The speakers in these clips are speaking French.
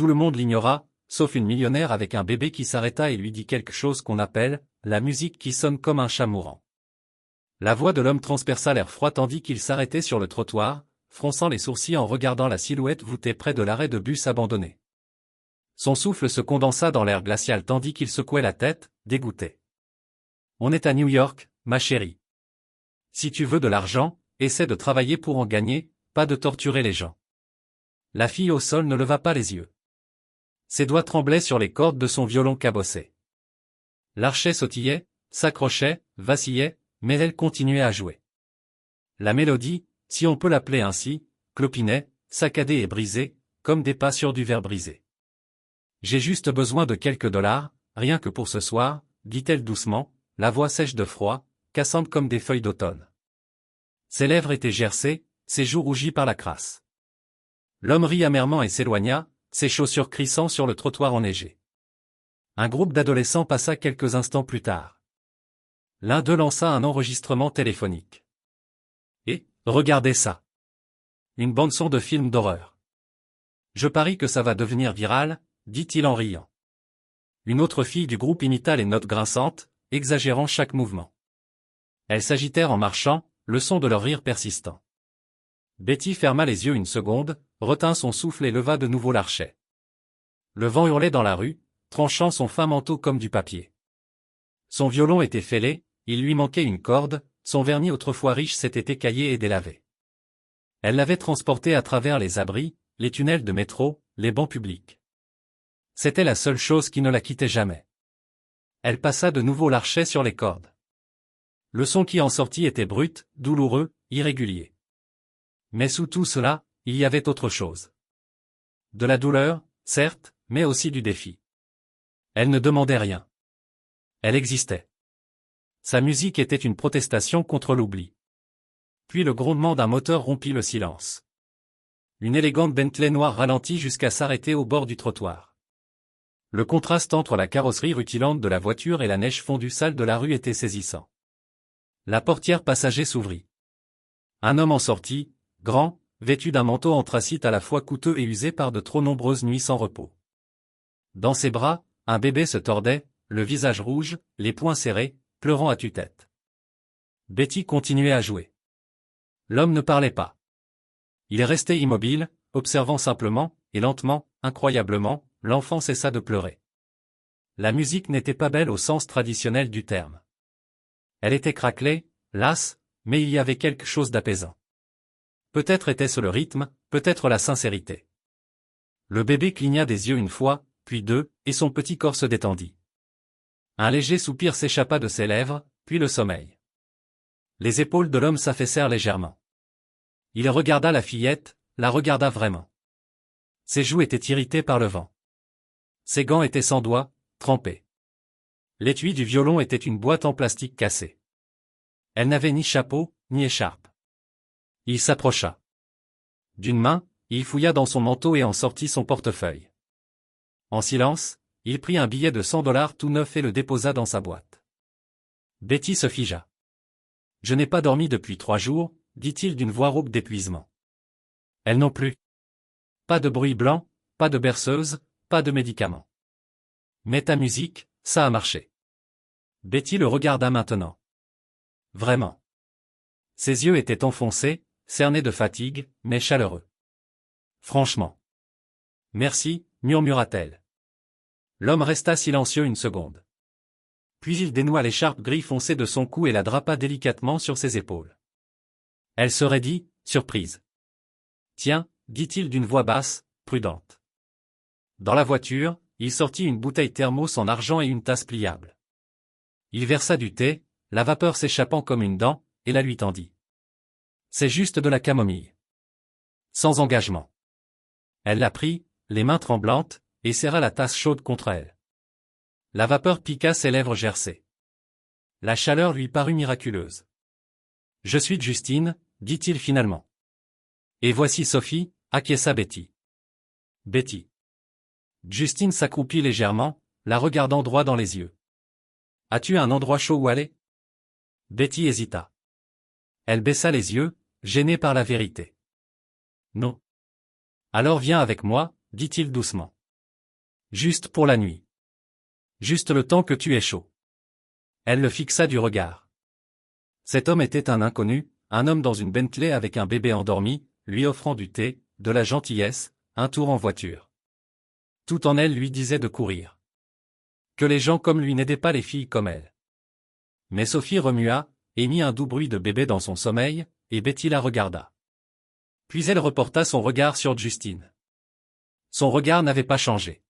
Tout le monde l'ignora, sauf une millionnaire avec un bébé qui s'arrêta et lui dit quelque chose qu'on appelle « la musique qui sonne comme un chat mourant ». La voix de l'homme transperça l'air froid tandis qu'il s'arrêtait sur le trottoir, fronçant les sourcils en regardant la silhouette voûtée près de l'arrêt de bus abandonné. Son souffle se condensa dans l'air glacial tandis qu'il secouait la tête, dégoûté. « On est à New York, ma chérie. Si tu veux de l'argent, essaie de travailler pour en gagner, pas de torturer les gens. » La fille au sol ne leva pas les yeux. Ses doigts tremblaient sur les cordes de son violon cabossé. L'archet sautillait, s'accrochait, vacillait, mais elle continuait à jouer. La mélodie, si on peut l'appeler ainsi, clopinait, saccadée et brisée, comme des pas sur du verre brisé. « J'ai juste besoin de quelques dollars, rien que pour ce soir, » dit-elle doucement, la voix sèche de froid, cassante comme des feuilles d'automne. Ses lèvres étaient gercées, ses joues rougies par la crasse. L'homme rit amèrement et s'éloigna, ses chaussures crissant sur le trottoir enneigé. Un groupe d'adolescents passa quelques instants plus tard. L'un d'eux lança un enregistrement téléphonique. Et, regardez ça. Une bande-son de film d'horreur. Je parie que ça va devenir viral, dit-il en riant. Une autre fille du groupe imita les notes grinçantes, exagérant chaque mouvement. Elles s'agitèrent en marchant, le son de leur rire persistant. Betty ferma les yeux une seconde, retint son souffle et leva de nouveau l'archet. Le vent hurlait dans la rue, tranchant son fin manteau comme du papier. Son violon était fêlé, il lui manquait une corde, son vernis autrefois riche s'était écaillé et délavé. Elle l'avait transporté à travers les abris, les tunnels de métro, les bancs publics. C'était la seule chose qui ne la quittait jamais. Elle passa de nouveau l'archet sur les cordes. Le son qui en sortit était brut, douloureux, irrégulier. Mais sous tout cela, il y avait autre chose. De la douleur, certes, mais aussi du défi. Elle ne demandait rien. Elle existait. Sa musique était une protestation contre l'oubli. Puis le grondement d'un moteur rompit le silence. Une élégante Bentley noire ralentit jusqu'à s'arrêter au bord du trottoir. Le contraste entre la carrosserie rutilante de la voiture et la neige fondue sale de la rue était saisissant. La portière passager s'ouvrit. Un homme en sortit, grand, vêtu d'un manteau anthracite à la fois coûteux et usé par de trop nombreuses nuits sans repos. Dans ses bras, un bébé se tordait, le visage rouge, les poings serrés, pleurant à tue-tête. Betty continuait à jouer. L'homme ne parlait pas. Il restait immobile, observant simplement, et lentement, incroyablement, l'enfant cessa de pleurer. La musique n'était pas belle au sens traditionnel du terme. Elle était craquelée, lasse, mais il y avait quelque chose d'apaisant. Peut-être était-ce le rythme, peut-être la sincérité. Le bébé cligna des yeux une fois, puis deux, et son petit corps se détendit. Un léger soupir s'échappa de ses lèvres, puis le sommeil. Les épaules de l'homme s'affaissèrent légèrement. Il regarda la fillette, la regarda vraiment. Ses joues étaient irritées par le vent. Ses gants étaient sans doigts, trempés. L'étui du violon était une boîte en plastique cassée. Elle n'avait ni chapeau, ni écharpe. Il s'approcha. D'une main, il fouilla dans son manteau et en sortit son portefeuille. En silence, il prit un billet de $100 tout neuf et le déposa dans sa boîte. Betty se figea. « Je n'ai pas dormi depuis 3 jours, dit-il d'une voix rauque d'épuisement. Elle non plus. Pas de bruit blanc, pas de berceuse, pas de médicaments. Mais ta musique, ça a marché. Betty le regarda maintenant. Vraiment. Ses yeux étaient enfoncés, cernés de fatigue, mais chaleureux. Franchement. Merci, murmura-t-elle. L'homme resta silencieux une seconde. Puis il dénoua l'écharpe gris foncé de son cou et la drapa délicatement sur ses épaules. Elle se raidit, surprise. Tiens, dit-il d'une voix basse, prudente. Dans la voiture, il sortit une bouteille thermos en argent et une tasse pliable. Il versa du thé, la vapeur s'échappant comme une dent, et la lui tendit. C'est juste de la camomille. Sans engagement. Elle la prit, les mains tremblantes, et serra la tasse chaude contre elle. La vapeur piqua ses lèvres gercées. La chaleur lui parut miraculeuse. Je suis Justine, dit-il finalement. Et voici Sophie, acquiesça Betty. Betty. Justine s'accroupit légèrement, la regardant droit dans les yeux. As-tu un endroit chaud où aller? Betty hésita. Elle baissa les yeux, gênée par la vérité. Non. Alors viens avec moi, dit-il doucement. Juste pour la nuit. Juste le temps que tu aies chaud. Elle le fixa du regard. Cet homme était un inconnu, un homme dans une Bentley avec un bébé endormi, lui offrant du thé, de la gentillesse, un tour en voiture. Tout en elle lui disait de courir. Que les gens comme lui n'aidaient pas les filles comme elle. Mais Sophie remua, émit un doux bruit de bébé dans son sommeil, et Betty la regarda. Puis elle reporta son regard sur Justine. Son regard n'avait pas changé.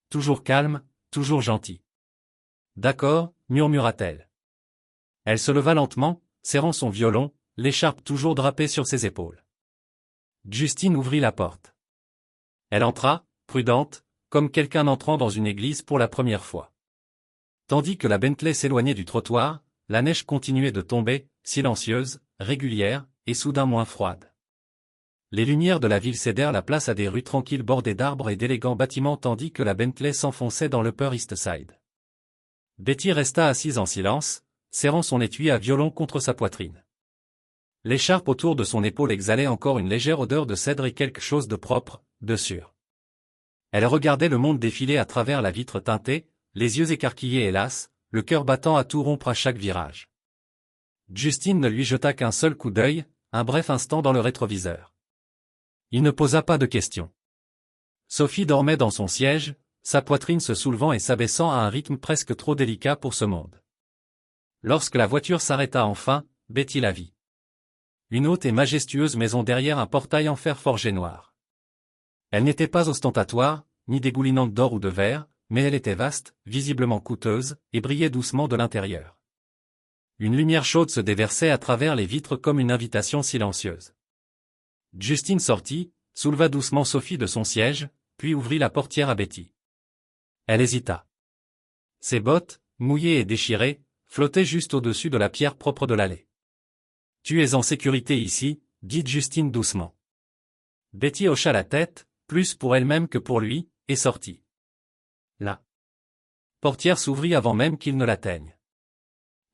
Toujours calme, toujours gentil. D'accord, murmura-t-elle. Elle se leva lentement, serrant son violon, l'écharpe toujours drapée sur ses épaules. Justine ouvrit la porte. Elle entra, prudente, comme quelqu'un entrant dans une église pour la première fois. Tandis que la Bentley s'éloignait du trottoir, la neige continuait de tomber, silencieuse, régulière, et soudain moins froide. Les lumières de la ville cédèrent la place à des rues tranquilles bordées d'arbres et d'élégants bâtiments tandis que la Bentley s'enfonçait dans l'Upper East Side. Betty resta assise en silence, serrant son étui à violon contre sa poitrine. L'écharpe autour de son épaule exhalait encore une légère odeur de cèdre et quelque chose de propre, de sûr. Elle regardait le monde défiler à travers la vitre teintée, les yeux écarquillés hélas, le cœur battant à tout rompre à chaque virage. Justine ne lui jeta qu'un seul coup d'œil, un bref instant dans le rétroviseur. Il ne posa pas de questions. Sophie dormait dans son siège, sa poitrine se soulevant et s'abaissant à un rythme presque trop délicat pour ce monde. Lorsque la voiture s'arrêta enfin, Betty la vit. Une haute et majestueuse maison derrière un portail en fer forgé noir. Elle n'était pas ostentatoire, ni dégoulinante d'or ou de verre, mais elle était vaste, visiblement coûteuse, et brillait doucement de l'intérieur. Une lumière chaude se déversait à travers les vitres comme une invitation silencieuse. Justine sortit, souleva doucement Sophie de son siège, puis ouvrit la portière à Betty. Elle hésita. Ses bottes, mouillées et déchirées, flottaient juste au-dessus de la pierre propre de l'allée. « Tu es en sécurité ici, » dit Justine doucement. Betty hocha la tête, plus pour elle-même que pour lui, et sortit. La portière s'ouvrit avant même qu'il ne l'atteigne.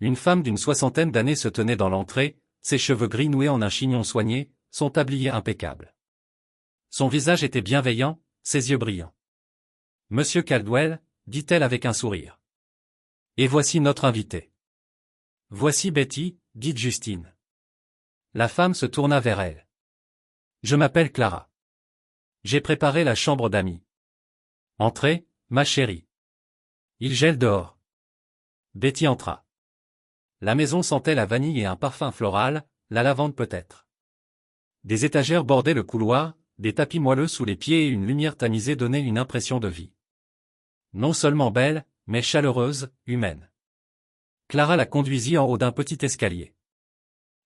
Une femme d'une soixantaine d'années se tenait dans l'entrée, ses cheveux gris noués en un chignon soigné, son tablier impeccable. Son visage était bienveillant, ses yeux brillants. « Monsieur Caldwell, » dit-elle avec un sourire. « Et voici notre invité. »« Voici Betty, » dit Justine. La femme se tourna vers elle. « Je m'appelle Clara. J'ai préparé la chambre d'amis. Entrez, ma chérie. Il gèle dehors. » Betty entra. La maison sentait la vanille et un parfum floral, la lavande peut-être. Des étagères bordaient le couloir, des tapis moelleux sous les pieds et une lumière tamisée donnait une impression de vie. Non seulement belle, mais chaleureuse, humaine. Clara la conduisit en haut d'un petit escalier.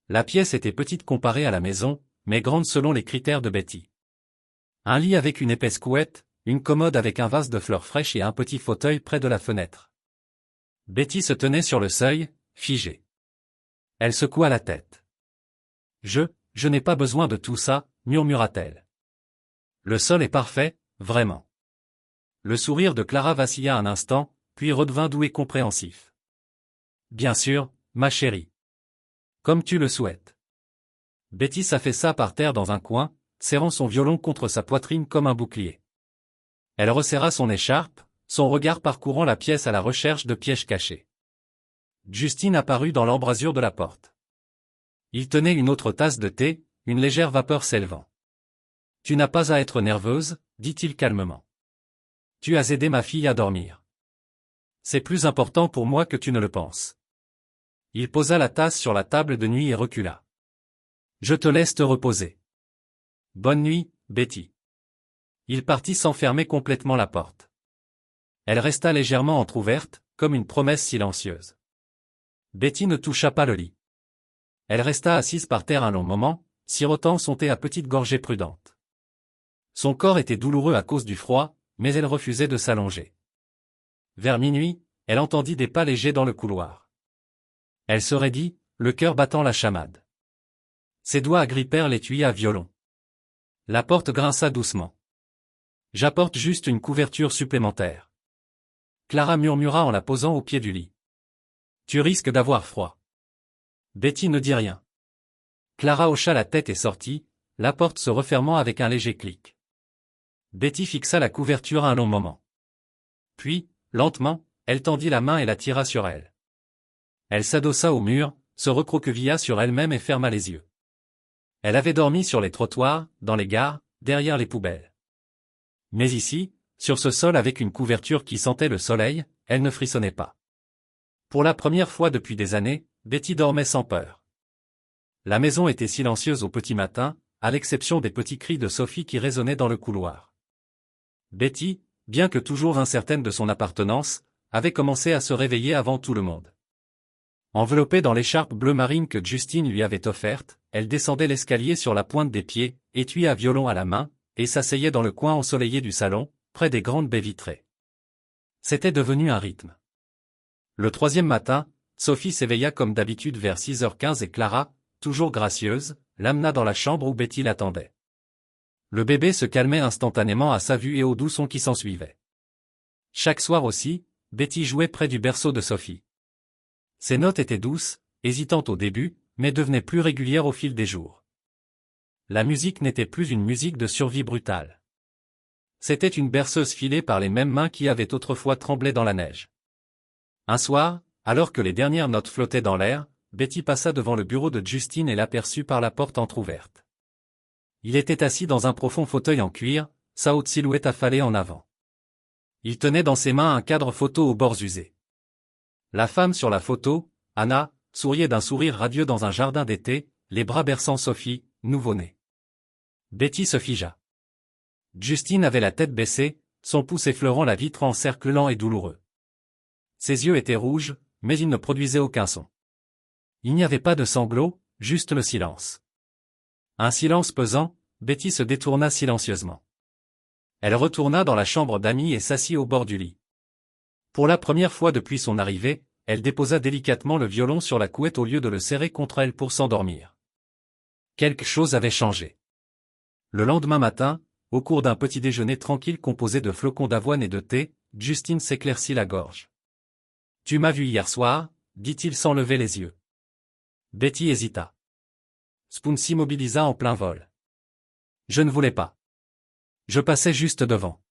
La pièce était petite comparée à la maison, mais grande selon les critères de Betty. Un lit avec une épaisse couette, une commode avec un vase de fleurs fraîches et un petit fauteuil près de la fenêtre. Betty se tenait sur le seuil, figée. Elle secoua la tête. Je n'ai pas besoin de tout ça, murmura-t-elle. Le sol est parfait, vraiment. Le sourire de Clara vacilla un instant, puis redevint doux et compréhensif. Bien sûr, ma chérie. Comme tu le souhaites. Betty s'affaissa par terre dans un coin, serrant son violon contre sa poitrine comme un bouclier. Elle resserra son écharpe, son regard parcourant la pièce à la recherche de pièges cachés. Justine apparut dans l'embrasure de la porte. Il tenait une autre tasse de thé, une légère vapeur s'élevant. « Tu n'as pas à être nerveuse, » dit-il calmement. « Tu as aidé ma fille à dormir. C'est plus important pour moi que tu ne le penses. » Il posa la tasse sur la table de nuit et recula. « Je te laisse te reposer. Bonne nuit, Betty. » Il partit sans fermer complètement la porte. Elle resta légèrement entr'ouverte, comme une promesse silencieuse. Betty ne toucha pas le lit. Elle resta assise par terre un long moment, sirotant son thé à petites gorgées prudentes. Son corps était douloureux à cause du froid, mais elle refusait de s'allonger. Vers minuit, elle entendit des pas légers dans le couloir. Elle se raidit, le cœur battant la chamade. Ses doigts agrippèrent l'étui à violon. La porte grinça doucement. « J'apporte juste une couverture supplémentaire. » Clara murmura en la posant au pied du lit. « Tu risques d'avoir froid. » Betty ne dit rien. Clara hocha la tête et sortit, la porte se refermant avec un léger clic. Betty fixa la couverture un long moment. Puis, lentement, elle tendit la main et la tira sur elle. Elle s'adossa au mur, se recroquevilla sur elle-même et ferma les yeux. Elle avait dormi sur les trottoirs, dans les gares, derrière les poubelles. Mais ici, sur ce sol avec une couverture qui sentait le soleil, elle ne frissonnait pas. Pour la première fois depuis des années, Betty dormait sans peur. La maison était silencieuse au petit matin, à l'exception des petits cris de Sophie qui résonnaient dans le couloir. Betty, bien que toujours incertaine de son appartenance, avait commencé à se réveiller avant tout le monde. Enveloppée dans l'écharpe bleu marine que Justine lui avait offerte, elle descendait l'escalier sur la pointe des pieds, étui à violon à la main, et s'asseyait dans le coin ensoleillé du salon, près des grandes baies vitrées. C'était devenu un rythme. Le troisième matin, Sophie s'éveilla comme d'habitude vers 6h15 et Clara, toujours gracieuse, l'amena dans la chambre où Betty l'attendait. Le bébé se calmait instantanément à sa vue et au doux son qui s'ensuivait. Chaque soir aussi, Betty jouait près du berceau de Sophie. Ses notes étaient douces, hésitantes au début, mais devenaient plus régulières au fil des jours. La musique n'était plus une musique de survie brutale. C'était une berceuse filée par les mêmes mains qui avaient autrefois tremblé dans la neige. Un soir, alors que les dernières notes flottaient dans l'air, Betty passa devant le bureau de Justine et l'aperçut par la porte entr'ouverte. Il était assis dans un profond fauteuil en cuir, sa haute silhouette affalée en avant. Il tenait dans ses mains un cadre photo aux bords usés. La femme sur la photo, Anna, souriait d'un sourire radieux dans un jardin d'été, les bras berçant Sophie, nouveau-née. Betty se figea. Justine avait la tête baissée, son pouce effleurant la vitre en cercle lent et douloureux. Ses yeux étaient rouges, mais ils ne produisaient aucun son. Il n'y avait pas de sanglots, juste le silence. Un silence pesant, Betty se détourna silencieusement. Elle retourna dans la chambre d'Amy et s'assit au bord du lit. Pour la première fois depuis son arrivée, elle déposa délicatement le violon sur la couette au lieu de le serrer contre elle pour s'endormir. Quelque chose avait changé. Le lendemain matin, au cours d'un petit déjeuner tranquille composé de flocons d'avoine et de thé, Justine s'éclaircit la gorge. « Tu m'as vu hier soir » dit-il sans lever les yeux. Betty hésita. Spoon s'immobilisa en plein vol. « Je ne voulais pas. Je passais juste devant. »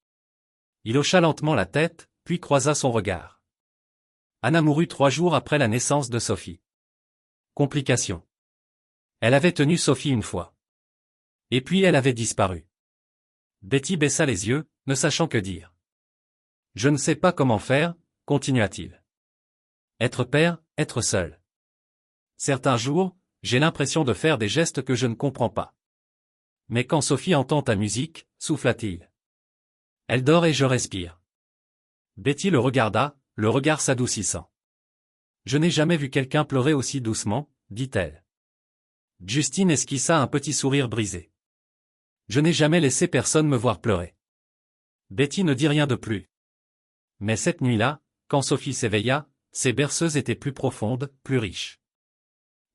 Il hocha lentement la tête, puis croisa son regard. Anna mourut 3 jours après la naissance de Sophie. Complication. Elle avait tenu Sophie une fois. Et puis elle avait disparu. Betty baissa les yeux, ne sachant que dire. « Je ne sais pas comment faire » continua-t-il. « Être père, être seul. Certains jours, j'ai l'impression de faire des gestes que je ne comprends pas. Mais quand Sophie entend ta musique, souffla-t-il. Elle dort et je respire. » Betty le regarda, le regard s'adoucissant. « Je n'ai jamais vu quelqu'un pleurer aussi doucement, » dit-elle. Justine esquissa un petit sourire brisé. « Je n'ai jamais laissé personne me voir pleurer. » Betty ne dit rien de plus. Mais cette nuit-là, quand Sophie s'éveilla, ses berceuses étaient plus profondes, plus riches.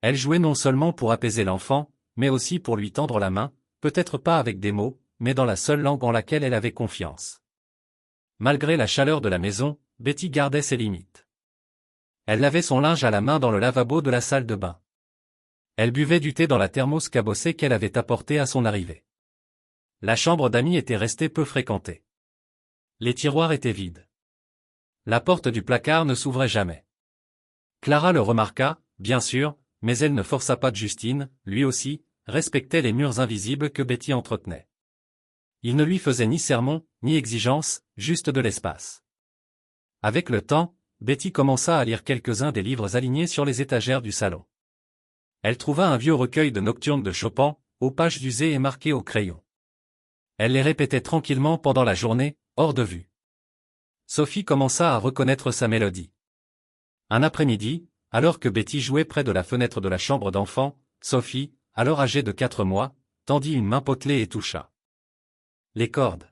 Elle jouait non seulement pour apaiser l'enfant, mais aussi pour lui tendre la main, peut-être pas avec des mots, mais dans la seule langue en laquelle elle avait confiance. Malgré la chaleur de la maison, Betty gardait ses limites. Elle lavait son linge à la main dans le lavabo de la salle de bain. Elle buvait du thé dans la thermos cabossée qu'elle avait apportée à son arrivée. La chambre d'Amy était restée peu fréquentée. Les tiroirs étaient vides. La porte du placard ne s'ouvrait jamais. Clara le remarqua, bien sûr, mais elle ne força pas Justine, lui aussi, respectait les murs invisibles que Betty entretenait. Il ne lui faisait ni sermon, ni exigence, juste de l'espace. Avec le temps, Betty commença à lire quelques-uns des livres alignés sur les étagères du salon. Elle trouva un vieux recueil de nocturnes de Chopin, aux pages usées et marquées au crayon. Elle les répétait tranquillement pendant la journée, hors de vue. Sophie commença à reconnaître sa mélodie. Un après-midi, alors que Betty jouait près de la fenêtre de la chambre d'enfant, Sophie, alors âgée de 4 mois, tendit une main potelée et toucha les cordes.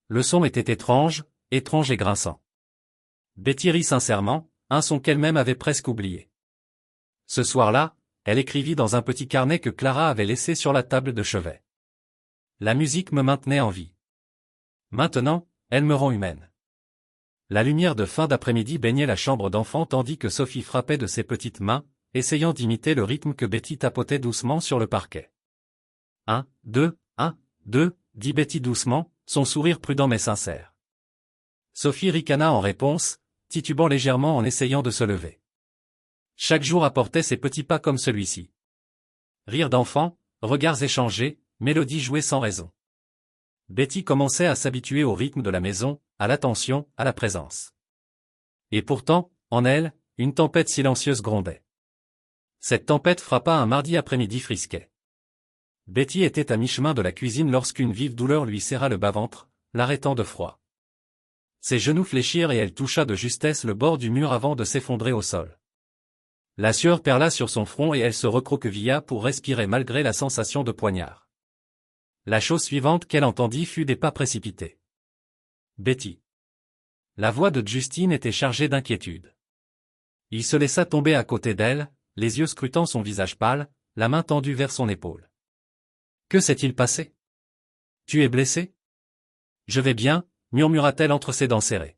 Le son était étrange et grinçant. Betty rit sincèrement, un son qu'elle-même avait presque oublié. Ce soir-là, elle écrivit dans un petit carnet que Clara avait laissé sur la table de chevet. La musique me maintenait en vie. Maintenant, elle me rend humaine. La lumière de fin d'après-midi baignait la chambre d'enfant tandis que Sophie frappait de ses petites mains, essayant d'imiter le rythme que Betty tapotait doucement sur le parquet. 1, 2, 1, 2, dit Betty doucement, son sourire prudent mais sincère. Sophie ricana en réponse, titubant légèrement en essayant de se lever. Chaque jour apportait ses petits pas comme celui-ci. Rire d'enfant, regards échangés, mélodies jouées sans raison. Betty commençait à s'habituer au rythme de la maison, à l'attention, à la présence. Et pourtant, en elle, une tempête silencieuse grondait. Cette tempête frappa un mardi après-midi frisquet. Betty était à mi-chemin de la cuisine lorsqu'une vive douleur lui serra le bas-ventre, l'arrêtant de froid. Ses genoux fléchirent et elle toucha de justesse le bord du mur avant de s'effondrer au sol. La sueur perla sur son front et elle se recroquevilla pour respirer malgré la sensation de poignard. La chose suivante qu'elle entendit fut des pas précipités. Betty. La voix de Justine était chargée d'inquiétude. Il se laissa tomber à côté d'elle, les yeux scrutant son visage pâle, la main tendue vers son épaule. Que s'est-il passé? Tu es blessé? Je vais bien, murmura-t-elle entre ses dents serrées.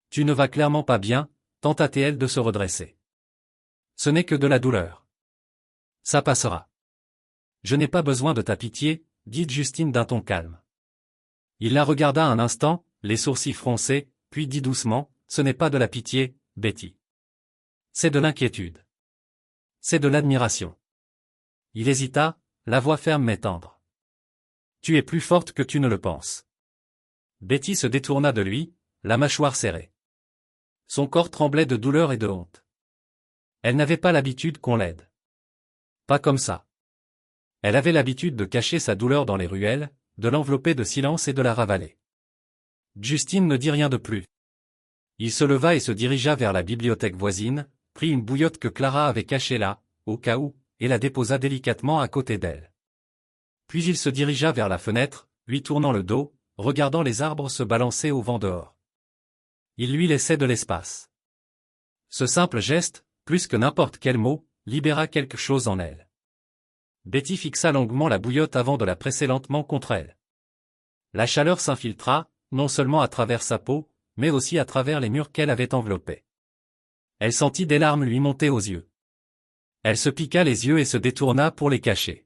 Tu ne vas clairement pas bien, tenta-t-elle de se redresser. Ce n'est que de la douleur. Ça passera. Je n'ai pas besoin de ta pitié, dit Justine d'un ton calme. Il la regarda un instant, les sourcils froncés, puis dit doucement, ce n'est pas de la pitié, Betty. C'est de l'inquiétude. C'est de l'admiration. Il hésita, la voix ferme mais tendre. Tu es plus forte que tu ne le penses. Betty se détourna de lui, la mâchoire serrée. Son corps tremblait de douleur et de honte. Elle n'avait pas l'habitude qu'on l'aide. Pas comme ça. Elle avait l'habitude de cacher sa douleur dans les ruelles, de l'envelopper de silence et de la ravaler. Justine ne dit rien de plus. Il se leva et se dirigea vers la bibliothèque voisine, prit une bouillotte que Clara avait cachée là, au cas où, et la déposa délicatement à côté d'elle. Puis il se dirigea vers la fenêtre, lui tournant le dos, regardant les arbres se balancer au vent dehors. Il lui laissait de l'espace. Ce simple geste, plus que n'importe quel mot, libéra quelque chose en elle. Betty fixa longuement la bouillotte avant de la presser lentement contre elle. La chaleur s'infiltra, non seulement à travers sa peau, mais aussi à travers les murs qu'elle avait enveloppés. Elle sentit des larmes lui monter aux yeux. Elle se piqua les yeux et se détourna pour les cacher.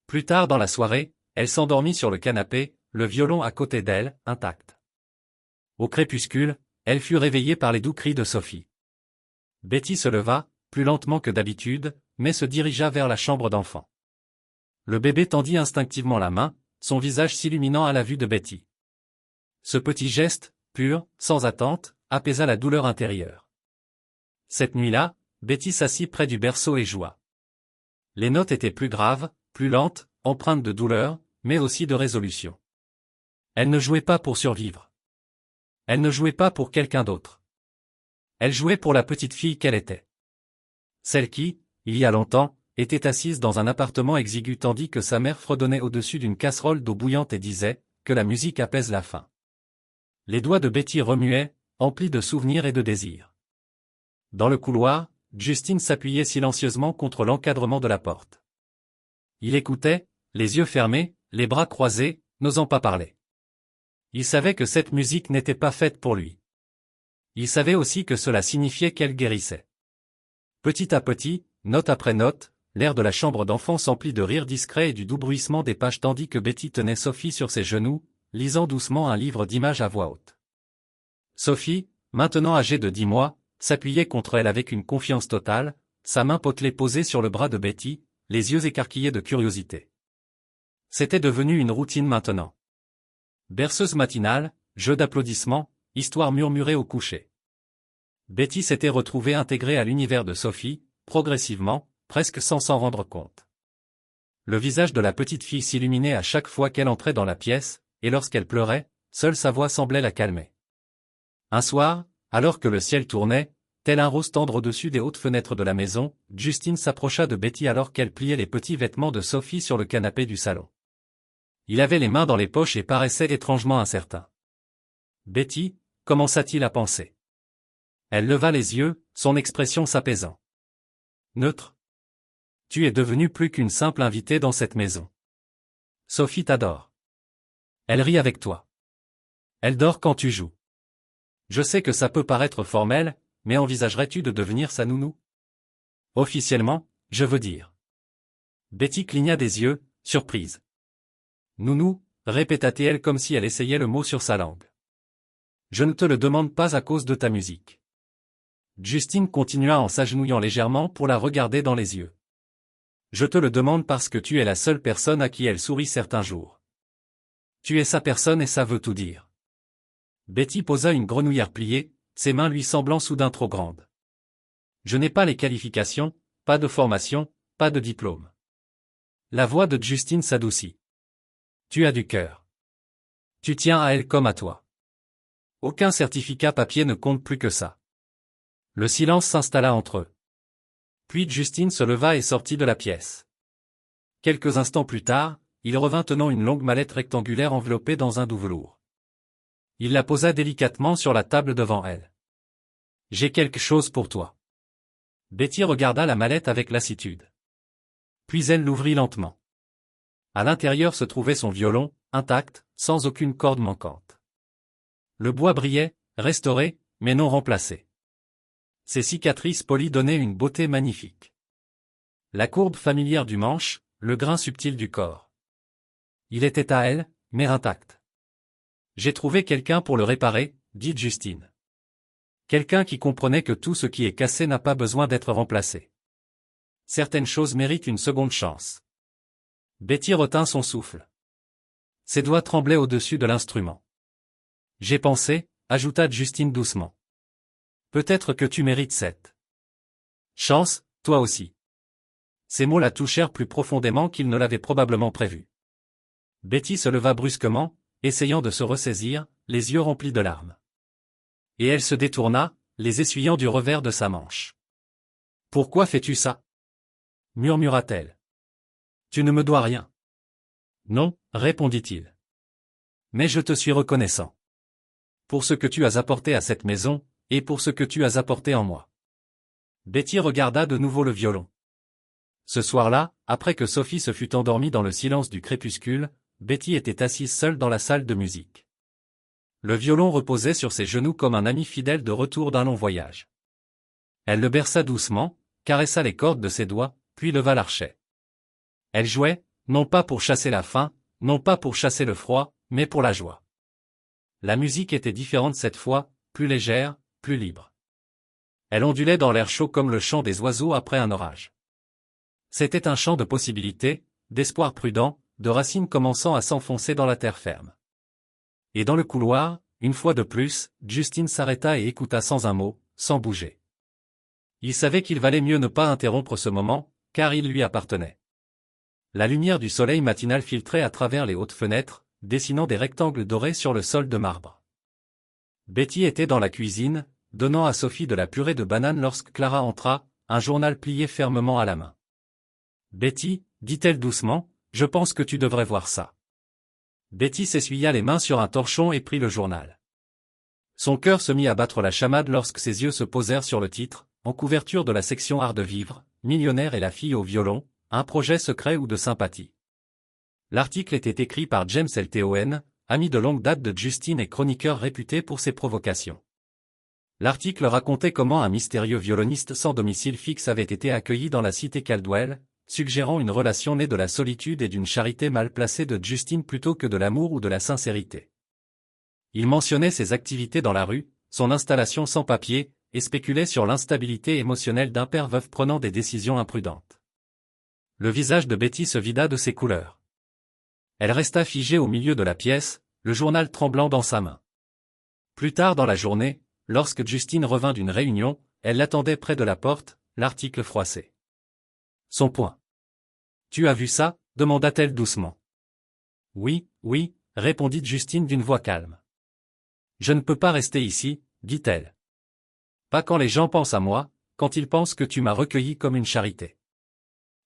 Plus tard dans la soirée, elle s'endormit sur le canapé, le violon à côté d'elle, intact. Au crépuscule, elle fut réveillée par les doux cris de Sophie. Betty se leva, plus lentement que d'habitude, mais se dirigea vers la chambre d'enfant. Le bébé tendit instinctivement la main, son visage s'illuminant à la vue de Betty. Ce petit geste, pur, sans attente, apaisa la douleur intérieure. Cette nuit-là, Betty s'assit près du berceau et joua. Les notes étaient plus graves, plus lentes, empreintes de douleur, mais aussi de résolution. Elle ne jouait pas pour survivre. Elle ne jouait pas pour quelqu'un d'autre. Elle jouait pour la petite fille qu'elle était. Celle qui, il y a longtemps, était assise dans un appartement exigu tandis que sa mère fredonnait au-dessus d'une casserole d'eau bouillante et disait « que la musique apaise la faim ». Les doigts de Betty remuaient, emplis de souvenirs et de désirs. Dans le couloir, Justine s'appuyait silencieusement contre l'encadrement de la porte. Il écoutait, les yeux fermés, les bras croisés, n'osant pas parler. Il savait que cette musique n'était pas faite pour lui. Il savait aussi que cela signifiait qu'elle guérissait. Petit à petit, note après note, l'air de la chambre d'enfant s'emplit de rires discrets et du doux bruissement des pages tandis que Betty tenait Sophie sur ses genoux, lisant doucement un livre d'images à voix haute. Sophie, maintenant âgée de 10 mois, s'appuyait contre elle avec une confiance totale, sa main potelée posée sur le bras de Betty, les yeux écarquillés de curiosité. C'était devenu une routine maintenant. Berceuse matinale, jeu d'applaudissements, histoire murmurée au coucher. Betty s'était retrouvée intégrée à l'univers de Sophie, progressivement, presque sans s'en rendre compte. Le visage de la petite fille s'illuminait à chaque fois qu'elle entrait dans la pièce, et lorsqu'elle pleurait, seule sa voix semblait la calmer. Un soir, alors que le ciel tournait, tel un rose tendre au-dessus des hautes fenêtres de la maison, Justine s'approcha de Betty alors qu'elle pliait les petits vêtements de Sophie sur le canapé du salon. Il avait les mains dans les poches et paraissait étrangement incertain. Betty, commença-t-il à penser. Elle leva les yeux, son expression s'apaisant. Neutre. Tu es devenue plus qu'une simple invitée dans cette maison. Sophie t'adore. Elle rit avec toi. Elle dort quand tu joues. Je sais que ça peut paraître formel, mais envisagerais-tu de devenir sa nounou? Officiellement, je veux dire. Betty cligna des yeux, surprise. Nounou, répéta-t-elle comme si elle essayait le mot sur sa langue. Je ne te le demande pas à cause de ta musique. Justine continua en s'agenouillant légèrement pour la regarder dans les yeux. Je te le demande parce que tu es la seule personne à qui elle sourit certains jours. Tu es sa personne et ça veut tout dire. Betty posa une grenouillère pliée, ses mains lui semblant soudain trop grandes. Je n'ai pas les qualifications, pas de formation, pas de diplôme. La voix de Justine s'adoucit. Tu as du cœur. Tu tiens à elle comme à toi. Aucun certificat papier ne compte plus que ça. Le silence s'installa entre eux. Puis Justine se leva et sortit de la pièce. Quelques instants plus tard, il revint tenant une longue mallette rectangulaire enveloppée dans un doux velours. Il la posa délicatement sur la table devant elle. « J'ai quelque chose pour toi. » Betty regarda la mallette avec lassitude. Puis elle l'ouvrit lentement. À l'intérieur se trouvait son violon, intact, sans aucune corde manquante. Le bois brillait, restauré, mais non remplacé. Ses cicatrices polies donnaient une beauté magnifique. La courbe familière du manche, le grain subtil du corps. Il était à elle, mais intact. « J'ai trouvé quelqu'un pour le réparer, » dit Justine. Quelqu'un qui comprenait que tout ce qui est cassé n'a pas besoin d'être remplacé. Certaines choses méritent une seconde chance. Betty retint son souffle. Ses doigts tremblaient au-dessus de l'instrument. J'ai pensé, ajouta Justine doucement. Peut-être que tu mérites cette chance, toi aussi. Ces mots la touchèrent plus profondément qu'il ne l'avait probablement prévu. Betty se leva brusquement, essayant de se ressaisir, les yeux remplis de larmes. Et elle se détourna, les essuyant du revers de sa manche. « Pourquoi fais-tu ça » murmura-t-elle. « Tu ne me dois rien. »« Non, » répondit-il. « Mais je te suis reconnaissant. Pour ce que tu as apporté à cette maison, et pour ce que tu as apporté en moi. » Betty regarda de nouveau le violon. Ce soir-là, après que Sophie se fut endormie dans le silence du crépuscule, Betty était assise seule dans la salle de musique. Le violon reposait sur ses genoux comme un ami fidèle de retour d'un long voyage. Elle le berça doucement, caressa les cordes de ses doigts, puis leva l'archet. Elle jouait, non pas pour chasser la faim, non pas pour chasser le froid, mais pour la joie. La musique était différente cette fois, plus légère, plus libre. Elle ondulait dans l'air chaud comme le chant des oiseaux après un orage. C'était un chant de possibilités, d'espoir prudent, de racines commençant à s'enfoncer dans la terre ferme. Et dans le couloir, une fois de plus, Justine s'arrêta et écouta sans un mot, sans bouger. Il savait qu'il valait mieux ne pas interrompre ce moment, car il lui appartenait. La lumière du soleil matinal filtrait à travers les hautes fenêtres, dessinant des rectangles dorés sur le sol de marbre. Betty était dans la cuisine, donnant à Sophie de la purée de banane lorsque Clara entra, un journal plié fermement à la main. « Betty, dit-elle doucement, je pense que tu devrais voir ça. » Betty s'essuya les mains sur un torchon et prit le journal. Son cœur se mit à battre la chamade lorsque ses yeux se posèrent sur le titre, en couverture de la section Art de vivre, Millionnaire et la fille au violon, un projet secret ou de sympathie. L'article était écrit par James Lton, ami de longue date de Justine et chroniqueur réputé pour ses provocations. L'article racontait comment un mystérieux violoniste sans domicile fixe avait été accueilli dans la cité Caldwell, suggérant une relation née de la solitude et d'une charité mal placée de Justine plutôt que de l'amour ou de la sincérité. Il mentionnait ses activités dans la rue, son installation sans papier, et spéculait sur l'instabilité émotionnelle d'un père veuf prenant des décisions imprudentes. Le visage de Betty se vida de ses couleurs. Elle resta figée au milieu de la pièce, le journal tremblant dans sa main. Plus tard dans la journée, lorsque Justine revint d'une réunion, elle l'attendait près de la porte, l'article froissé. Son poing. « Tu as vu ça » demanda-t-elle doucement. « Oui, oui » répondit Justine d'une voix calme. « Je ne peux pas rester ici, » dit-elle. « Pas quand les gens pensent à moi, quand ils pensent que tu m'as recueilli comme une charité.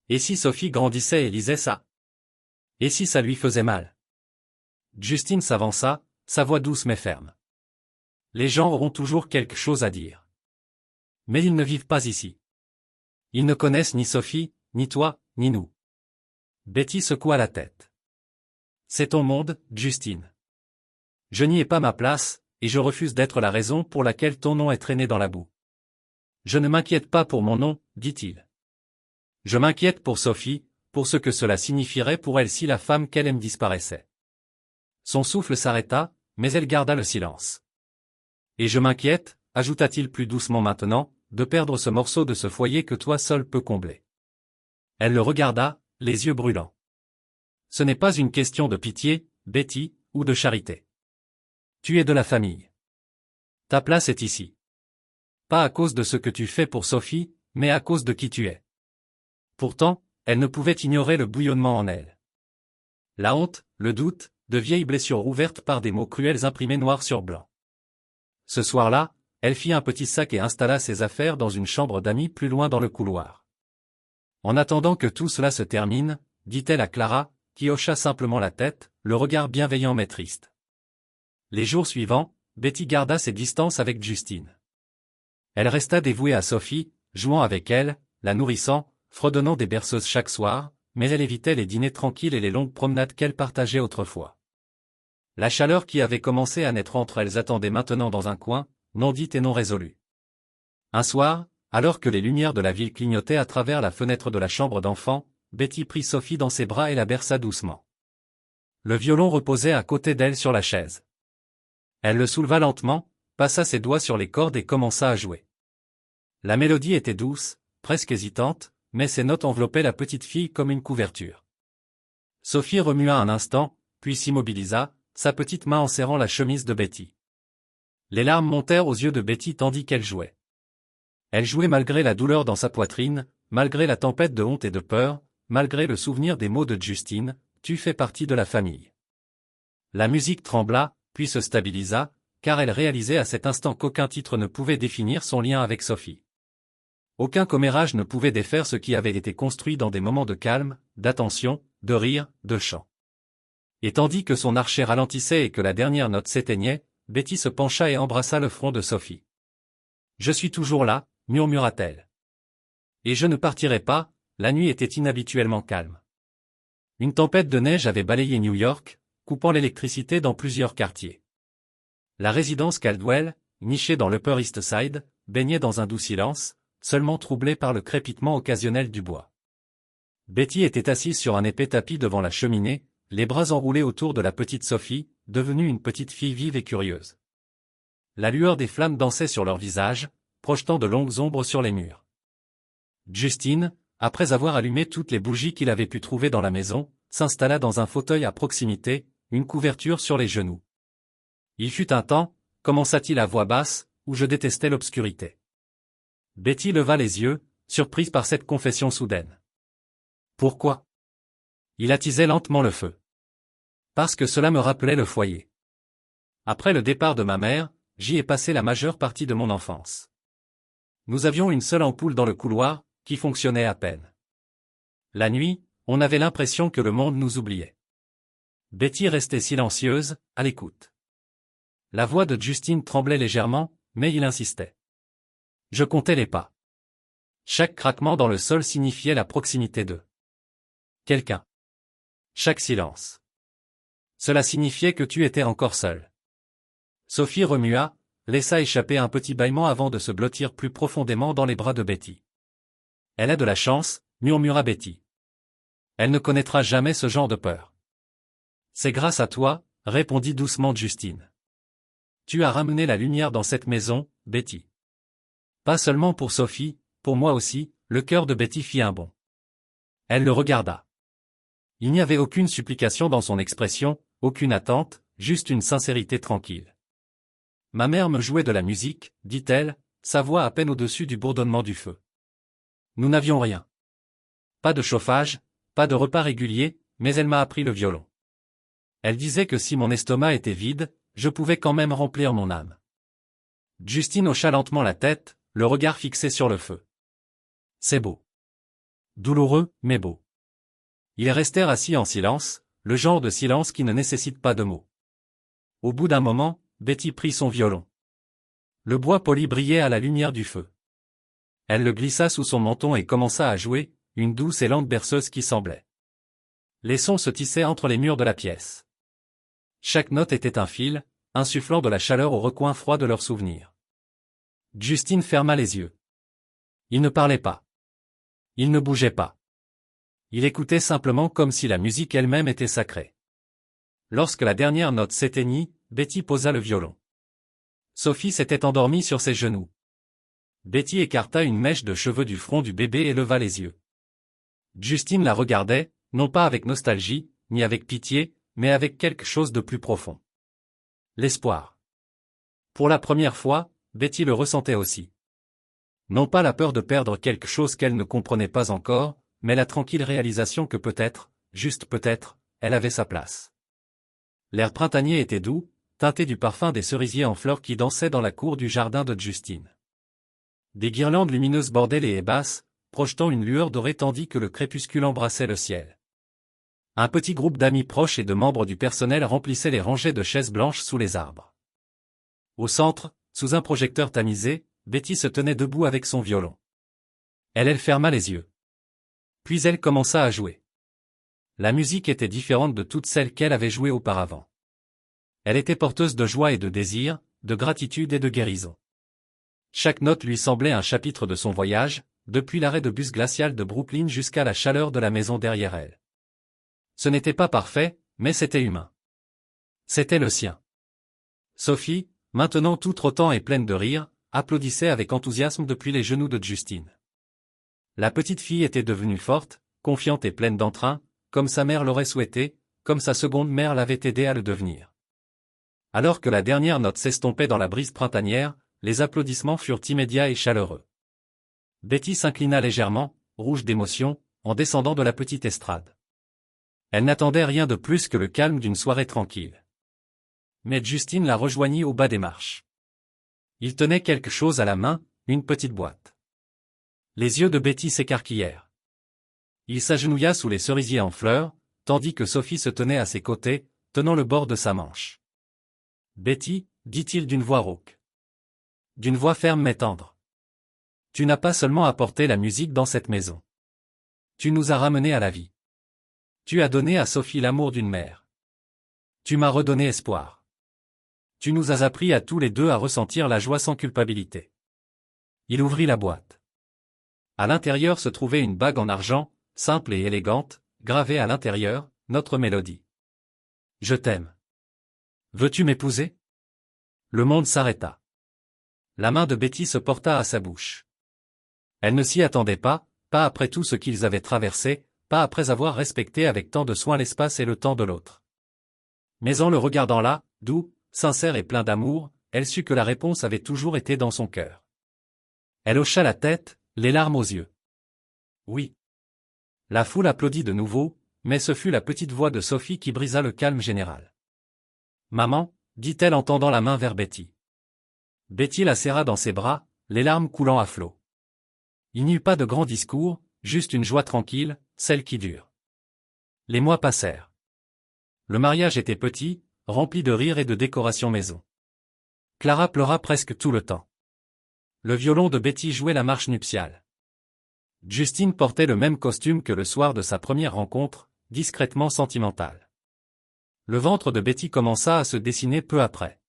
Et si Sophie grandissait et lisait ça? Et si ça lui faisait mal ?» Justine s'avança, sa voix douce mais ferme. « Les gens auront toujours quelque chose à dire. Mais ils ne vivent pas ici. Ils ne connaissent ni Sophie, ni toi, ni nous. » Betty secoua la tête. « C'est ton monde, Justine. Je n'y ai pas ma place, et je refuse d'être la raison pour laquelle ton nom est traîné dans la boue. Je ne m'inquiète pas pour mon nom, dit-il. Je m'inquiète pour Sophie, pour ce que cela signifierait pour elle si la femme qu'elle aime disparaissait. » Son souffle s'arrêta, mais elle garda le silence. Et je m'inquiète, ajouta-t-il plus doucement maintenant, de perdre ce morceau de ce foyer que toi seul peux combler. Elle le regarda, les yeux brûlants. Ce n'est pas une question de pitié, Betty, ou de charité. Tu es de la famille. Ta place est ici. Pas à cause de ce que tu fais pour Sophie, mais à cause de qui tu es. Pourtant, elle ne pouvait ignorer le bouillonnement en elle. La honte, le doute, de vieilles blessures ouvertes par des mots cruels imprimés noir sur blanc. Ce soir-là, elle fit un petit sac et installa ses affaires dans une chambre d'amis plus loin dans le couloir. En attendant que tout cela se termine, dit-elle à Clara, qui hocha simplement la tête, le regard bienveillant mais triste. Les jours suivants, Betty garda ses distances avec Justine. Elle resta dévouée à Sophie, jouant avec elle, la nourrissant, fredonnant des berceuses chaque soir, mais elle évitait les dîners tranquilles et les longues promenades qu'elle partageait autrefois. La chaleur qui avait commencé à naître entre elles attendait maintenant dans un coin, non dite et non résolue. Un soir, alors que les lumières de la ville clignotaient à travers la fenêtre de la chambre d'enfant, Betty prit Sophie dans ses bras et la berça doucement. Le violon reposait à côté d'elle sur la chaise. Elle le souleva lentement, passa ses doigts sur les cordes et commença à jouer. La mélodie était douce, presque hésitante, mais ses notes enveloppaient la petite fille comme une couverture. Sophie remua un instant, puis s'immobilisa, sa petite main en serrant la chemise de Betty. Les larmes montèrent aux yeux de Betty tandis qu'elle jouait. Elle jouait malgré la douleur dans sa poitrine, malgré la tempête de honte et de peur, malgré le souvenir des mots de Justine, « Tu fais partie de la famille ». La musique trembla, puis se stabilisa, car elle réalisait à cet instant qu'aucun titre ne pouvait définir son lien avec Sophie. Aucun commérage ne pouvait défaire ce qui avait été construit dans des moments de calme, d'attention, de rire, de chant. Et tandis que son archet ralentissait et que la dernière note s'éteignait, Betty se pencha et embrassa le front de Sophie. « Je suis toujours là », murmura-t-elle. « Et je ne partirai pas », la nuit était inhabituellement calme. Une tempête de neige avait balayé New York, coupant l'électricité dans plusieurs quartiers. La résidence Caldwell, nichée dans l'Upper East Side, baignait dans un doux silence, seulement troublé par le crépitement occasionnel du bois. Betty était assise sur un épais tapis devant la cheminée, les bras enroulés autour de la petite Sophie, devenue une petite fille vive et curieuse. La lueur des flammes dansait sur leur visage, projetant de longues ombres sur les murs. Justine, après avoir allumé toutes les bougies qu'il avait pu trouver dans la maison, s'installa dans un fauteuil à proximité, une couverture sur les genoux. Il fut un temps, commença-t-il à voix basse, où je détestais l'obscurité. Betty leva les yeux, surprise par cette confession soudaine. Pourquoi? Il attisait lentement le feu. Parce que cela me rappelait le foyer. Après le départ de ma mère, j'y ai passé la majeure partie de mon enfance. Nous avions une seule ampoule dans le couloir, qui fonctionnait à peine. La nuit, on avait l'impression que le monde nous oubliait. Betty restait silencieuse, à l'écoute. La voix de Justine tremblait légèrement, mais il insistait. Je comptais les pas. Chaque craquement dans le sol signifiait la proximité de quelqu'un. Chaque silence. Cela signifiait que tu étais encore seul. Sophie remua, laissa échapper un petit bâillement avant de se blottir plus profondément dans les bras de Betty. Elle a de la chance, murmura Betty. Elle ne connaîtra jamais ce genre de peur. C'est grâce à toi, répondit doucement Justine. Tu as ramené la lumière dans cette maison, Betty. Pas seulement pour Sophie, pour moi aussi, le cœur de Betty fit un bond. Elle le regarda. Il n'y avait aucune supplication dans son expression, aucune attente, juste une sincérité tranquille. Ma mère me jouait de la musique, dit-elle, sa voix à peine au-dessus du bourdonnement du feu. Nous n'avions rien. Pas de chauffage, pas de repas régulier, mais elle m'a appris le violon. Elle disait que si mon estomac était vide, je pouvais quand même remplir mon âme. Justine hocha lentement la tête, le regard fixé sur le feu. C'est beau. Douloureux, mais beau. Ils restèrent assis en silence, le genre de silence qui ne nécessite pas de mots. Au bout d'un moment, Betty prit son violon. Le bois poli brillait à la lumière du feu. Elle le glissa sous son menton et commença à jouer, une douce et lente berceuse qui semblait. Les sons se tissaient entre les murs de la pièce. Chaque note était un fil, insufflant de la chaleur au recoin froid de leurs souvenirs. Justine ferma les yeux. Il ne parlait pas. Il ne bougeait pas. Il écoutait simplement comme si la musique elle-même était sacrée. Lorsque la dernière note s'éteignit, Betty posa le violon. Sophie s'était endormie sur ses genoux. Betty écarta une mèche de cheveux du front du bébé et leva les yeux. Justine la regardait, non pas avec nostalgie, ni avec pitié, mais avec quelque chose de plus profond. L'espoir. Pour la première fois, Betty le ressentait aussi. Non pas la peur de perdre quelque chose qu'elle ne comprenait pas encore, mais la tranquille réalisation que peut-être, juste peut-être, elle avait sa place. L'air printanier était doux, teinté du parfum des cerisiers en fleurs qui dansaient dans la cour du jardin de Justine. Des guirlandes lumineuses bordaient les haies basses, projetant une lueur dorée tandis que le crépuscule embrassait le ciel. Un petit groupe d'amis proches et de membres du personnel remplissait les rangées de chaises blanches sous les arbres. Au centre, sous un projecteur tamisé, Betty se tenait debout avec son violon. Elle ferma les yeux. Puis elle commença à jouer. La musique était différente de toutes celles qu'elle avait jouées auparavant. Elle était porteuse de joie et de désir, de gratitude et de guérison. Chaque note lui semblait un chapitre de son voyage, depuis l'arrêt de bus glacial de Brooklyn jusqu'à la chaleur de la maison derrière elle. Ce n'était pas parfait, mais c'était humain. C'était le sien. Sophie, maintenant tout trottant et pleine de rire, applaudissait avec enthousiasme depuis les genoux de Justine. La petite fille était devenue forte, confiante et pleine d'entrain, comme sa mère l'aurait souhaité, comme sa seconde mère l'avait aidée à le devenir. Alors que la dernière note s'estompait dans la brise printanière, les applaudissements furent immédiats et chaleureux. Betty s'inclina légèrement, rouge d'émotion, en descendant de la petite estrade. Elle n'attendait rien de plus que le calme d'une soirée tranquille. Mais Justine la rejoignit au bas des marches. Il tenait quelque chose à la main, une petite boîte. Les yeux de Betty s'écarquillèrent. Il s'agenouilla sous les cerisiers en fleurs, tandis que Sophie se tenait à ses côtés, tenant le bord de sa manche. « Betty, dit-il d'une voix rauque. D'une voix ferme mais tendre. Tu n'as pas seulement apporté la musique dans cette maison. Tu nous as ramenés à la vie. Tu as donné à Sophie l'amour d'une mère. Tu m'as redonné espoir. Tu nous as appris à tous les deux à ressentir la joie sans culpabilité. » Il ouvrit la boîte. À l'intérieur se trouvait une bague en argent, simple et élégante, gravée à l'intérieur, notre mélodie. « Je t'aime. Veux-tu m'épouser ?» Le monde s'arrêta. La main de Betty se porta à sa bouche. Elle ne s'y attendait pas après tout ce qu'ils avaient traversé, pas après avoir respecté avec tant de soin l'espace et le temps de l'autre. Mais en le regardant là, doux, sincère et plein d'amour, elle sut que la réponse avait toujours été dans son cœur. Elle hocha la tête, les larmes aux yeux. Oui. La foule applaudit de nouveau, mais ce fut la petite voix de Sophie qui brisa le calme général. « Maman » dit-elle en tendant la main vers Betty. Betty la serra dans ses bras, les larmes coulant à flots. Il n'y eut pas de grand discours, juste une joie tranquille, celle qui dure. Les mois passèrent. Le mariage était petit, rempli de rires et de décorations maison. Clara pleura presque tout le temps. Le violon de Betty jouait la marche nuptiale. Justine portait le même costume que le soir de sa première rencontre, discrètement sentimental. Le ventre de Betty commença à se dessiner peu après.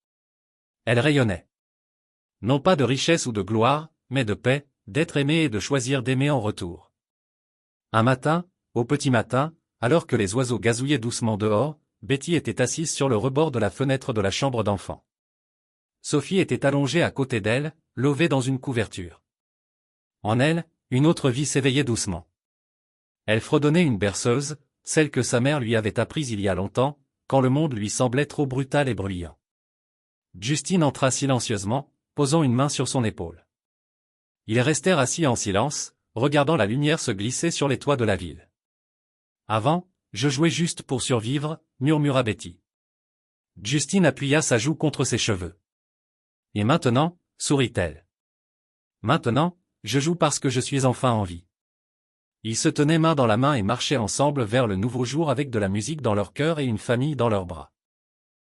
Elle rayonnait. Non pas de richesse ou de gloire, mais de paix, d'être aimée et de choisir d'aimer en retour. Un matin, au petit matin, alors que les oiseaux gazouillaient doucement dehors, Betty était assise sur le rebord de la fenêtre de la chambre d'enfant. Sophie était allongée à côté d'elle, levée dans une couverture. En elle, une autre vie s'éveillait doucement. Elle fredonnait une berceuse, celle que sa mère lui avait apprise il y a longtemps, quand le monde lui semblait trop brutal et bruyant. Justine entra silencieusement, posant une main sur son épaule. Ils restèrent assis en silence, regardant la lumière se glisser sur les toits de la ville. « Avant, je jouais juste pour survivre », murmura Betty. Justine appuya sa joue contre ses cheveux. « Et maintenant » sourit-elle. « Maintenant, je joue parce que je suis enfin en vie. » Ils se tenaient main dans la main et marchaient ensemble vers le nouveau jour avec de la musique dans leur cœur et une famille dans leurs bras.